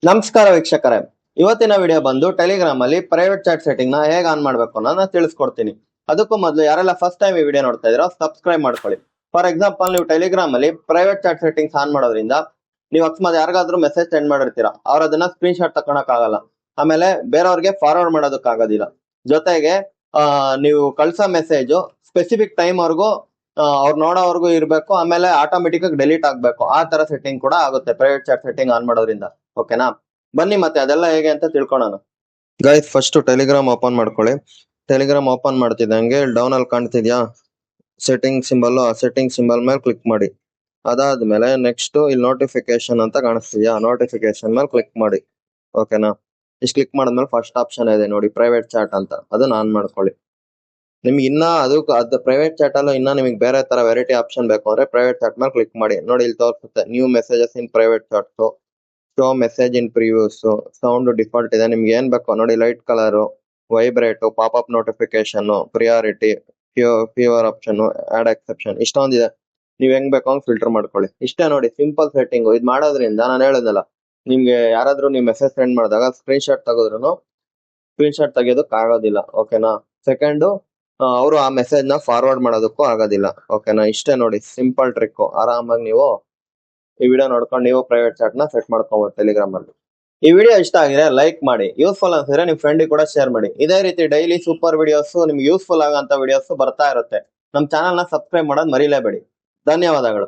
ನಮಸ್ಕಾರ ವೀಕ್ಷಕರೇ, ಇವತ್ತಿನ ವಿಡಿಯೋ ಬಂದು ಟೆಲಿಗ್ರಾಮ್ ಅಲ್ಲಿ ಪ್ರೈವೇಟ್ ಚಾಟ್ ಸೆಟ್ಟಿಂಗ್ ನ ಹೇಗೆ ಆನ್ ಮಾಡ್ಬೇಕು ಅನ್ನೋದನ್ನ ತಿಳಿಸ್ಕೊಡ್ತೀನಿ. ಅದಕ್ಕೂ ಮೊದಲು ಯಾರೆಲ್ಲ ಫಸ್ಟ್ ಟೈಮ್ ಈ ವಿಡಿಯೋ ನೋಡ್ತಾ ಇದ್ದೀರೋ ಸಬ್ಸ್ಕ್ರೈಬ್ ಮಾಡ್ಕೊಳ್ಳಿ. ಫಾರ್ ಎಕ್ಸಾಂಪಲ್, ನೀವು ಟೆಲಿಗ್ರಾಮ್ ಅಲ್ಲಿ ಪ್ರೈವೇಟ್ ಚಾಟ್ ಸೆಟ್ಟಿಂಗ್ಸ್ ಆನ್ ಮಾಡೋದ್ರಿಂದ ನೀವು ಅಕಸ್ಮಾತ್ ಯಾರಿಗಾದ್ರೂ ಮೆಸೇಜ್ ಸೆಂಡ್ ಮಾಡಿರ್ತೀರಾ, ಅವ್ರ ಅದನ್ನ ಸ್ಕ್ರೀನ್ ಶಾಟ್ ತಗೊಳಕ್ ಆಗಲ್ಲ. ಆಮೇಲೆ ಬೇರೆಯವ್ರಿಗೆ ಫಾರ್ವರ್ಡ್ ಮಾಡೋದಕ್ಕೆ ಆಗೋದಿಲ್ಲ. ಜೊತೆಗೆ ನೀವು ಕಳ್ಸೋ ಮೆಸೇಜ್ ಸ್ಪೆಸಿಫಿಕ್ ಟೈಮ್ ವರ್ಗೂ ಅವ್ರು ನೋಡೋವರೆಗೂ ಇರಬೇಕು. ಆಮೇಲೆ ಆಟೋಮೆಟಿಕ್ ಆಗಿ ಡೆಲೀಟ್ ಆಗ್ಬೇಕು. ಆ ತರ ಸೆಟ್ಟಿಂಗ್ ಕೂಡ ಆಗುತ್ತೆ ಪ್ರೈವೇಟ್ ಚಾಟ್ ಸೆಟ್ಟಿಂಗ್ ಆನ್ ಮಾಡೋದ್ರಿಂದ. ಓಕೆನಾ, ಬನ್ನಿ ಮತ್ತೆ ಅದೆಲ್ಲ ಹೇಗೆ ಅಂತ ತಿಳ್ಕೊಳ್ಳೋಣ. ಗೈಸ್, ಫಸ್ಟ್ ಟೆಲಿಗ್ರಾಮ್ ಓಪನ್ ಮಾಡ್ಕೊಳ್ಳಿ. ಟೆಲಿಗ್ರಾಮ್ ಓಪನ್ ಮಾಡ್ತಿದ್ದಂಗೆ ಡೌನ್ ಅಲ್ಲಿ ಕಾಣ್ತಿದ್ಯಾ ಸೆಟ್ಟಿಂಗ್ ಸಿಂಬಲ್, ಆ ಸೆಟ್ಟಿಂಗ್ ಸಿಂಬಲ್ ಮೇಲೆ ಕ್ಲಿಕ್ ಮಾಡಿ. ಅದಾದ್ಮೇಲೆ ನೆಕ್ಸ್ಟ್ ಇಲ್ಲಿ ನೋಟಿಫಿಕೇಶನ್ ಅಂತ ಕಾಣಿಸ್ತಿದ್ಯಾ, ನೋಟಿಫಿಕೇಶನ್ ಮೇಲೆ ಕ್ಲಿಕ್ ಮಾಡಿ. ಓಕೆನಾ, ಇಷ್ಟು ಕ್ಲಿಕ್ ಮಾಡಿದ್ಮೇಲೆ ಫಸ್ಟ್ ಆಪ್ಷನ್ ಇದೆ ನೋಡಿ, ಪ್ರೈವೇಟ್ ಚಾಟ್ ಅಂತ, ಅದನ್ನ ಆನ್ ಮಾಡ್ಕೊಳ್ಳಿ. ನಿಮ್ಗೆ ಇನ್ನ ಅದು ಪ್ರೈವೇಟ್ ಚಾಟ್ ಅಲ್ಲ, ಇನ್ನ ನಿಮಗೆ ಬೇರೆ ತರ ವೆರೈಟಿ ಆಪ್ಷನ್ ಬೇಕು ಅಂದ್ರೆ ಪ್ರೈವೇಟ್ ಚಾಟ್ ಮೇಲೆ ಕ್ಲಿಕ್ ಮಾಡಿ. ನೋಡಿ ಇಲ್ಲಿ ತೋರಿಸುತ್ತೆ new messages in private chats, show message in previews, sound default ಇದೆ. ನಿಮ್ಗೆ ಏನ್ ಬೇಕೋ ನೋಡಿ, light colour, vibrate, pop notification, priority, fever option, add exception, ಇಷ್ಟೊಂದಿದೆ. ನೀವ್ ಹೆಂಗ್ ಬೇಕೋ ಹಂಗ್ ಫಿಲ್ಟರ್ ಮಾಡ್ಕೊಳ್ಳಿ. ಇಷ್ಟೇ ನೋಡಿ, ಸಿಂಪಲ್ ಸೆಟ್ಟಿಂಗ್. ಇದು ಮಾಡೋದ್ರಿಂದ ನಾನು ಹೇಳೋದಲ್ಲ, ನಿಮ್ಗೆ ಯಾರಾದ್ರೂ ನೀವು ಮೆಸೇಜ್ ಸೆಂಡ್ ಮಾಡಿದಾಗ ಸ್ಕ್ರೀನ್ ಶಾಟ್ ತೆಗೆದ್ರೂ ಸ್ಕ್ರೀನ್ ಶಾಟ್ ತೆಗಿಯೋದಕ್ಕೆ ಆಗೋದಿಲ್ಲ. ಓಕೆನಾ, ಸೆಕೆಂಡ್ ಅವರು ಆ ಮೆಸೇಜ್ ನ ಫಾರ್ವರ್ಡ್ ಮಾಡೋದಕ್ಕೂ ಆಗೋದಿಲ್ಲ. ಓಕೆನಾ, ಇಷ್ಟೇ ನೋಡಿ, ಸಿಂಪಲ್ ಟ್ರಿಕ್. ಆರಾಮಾಗಿ ನೀವು ಈ ವಿಡಿಯೋ ನೋಡ್ಕೊಂಡು ನೀವು ಪ್ರೈವೇಟ್ ಚಾಟ್ ನ ಸೆಟ್ ಮಾಡ್ಕೊಬಹುದು ಟೆಲಿಗ್ರಾಮ್ ಅಲ್ಲಿ. ಈ ವಿಡಿಯೋ ಇಷ್ಟ ಆಗಿದೆ ಲೈಕ್ ಮಾಡಿ, ಯೂಸ್ಫುಲ್ ಅನ್ಸಿದ್ರೆ ನಿಮ್ ಫ್ರೆಂಡ್ ಕೂಡ ಶೇರ್ ಮಾಡಿ. ಇದೇ ರೀತಿ ಡೈಲಿ ಸೂಪರ್ ವಿಡಿಯೋಸ್, ನಿಮ್ಗೆ ಯೂಸ್ಫುಲ್ ಆಗಂತ ವಿಡಿಯೋಸ್ ಬರ್ತಾ ಇರುತ್ತೆ. ನಮ್ ಚಾನಲ್ ನ ಸಬ್ಸ್ಕ್ರೈಬ್ ಮಾಡೋದು ಮರಿಲೇಬೇಡಿ. ಧನ್ಯವಾದಗಳು.